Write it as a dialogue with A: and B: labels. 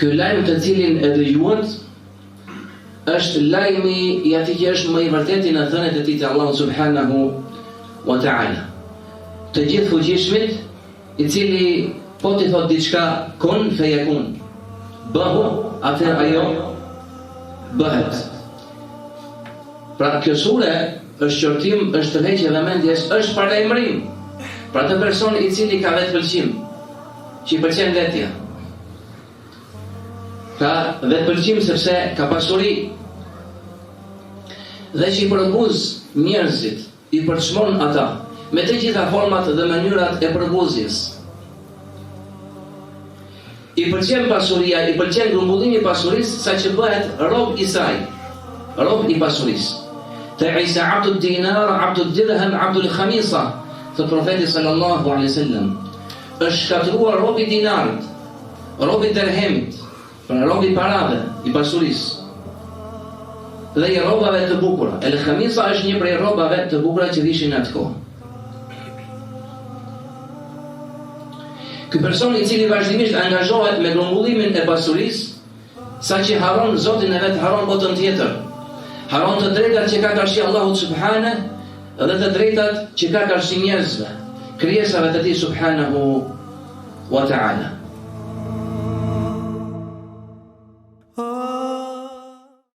A: Ky lajm të cilin e dëjuat është lajmi i atij që është më i vërtetë në thënët e tij të Allahut subhanahu wa ta'ala. Të gjithë fuqishmit, i cili po t'i thot diçka kun feyakun, bëhu, atëherë ajo bëhet. Pra kjo sure është qortim, është tërheqje vëmendjes, është paralajmërim për atë person i cili ka vetë pëlqim, që i pëlqen vetja. Ka vetë pëlqim sepse ka pasuri dhe që i përbuz njerëzit, i përçmon ata me të gjitha format dhe mënyrat e përbuzjes. I pëlqen pasuria, i pëlqen grumbullimi i pasurisë, saqë bëhet rob i saj, rob i pasurisë. Te Isa abdul dinar, abdul dirham, abdul khamisa, thot profeti sallallahu alaihi wasallam, është shkatruar rob i dinarit, rob i dirhamit, pra rob i parave, i pasurisë. Dhe i robave të bukura. El khamisa është një prej robave të bukura që vishin në atë kohë. Ky person i cili vazhdimisht angazhohet me grumbullimin e pasurisë, saqë haron Zotin e vet, haron botën tjetër. Haron të drejtat që ka karshi Allahu subhanahu dhe të drejtat që ka karshi njerëzve, krijesave të tij subhanahu wa ta'ala.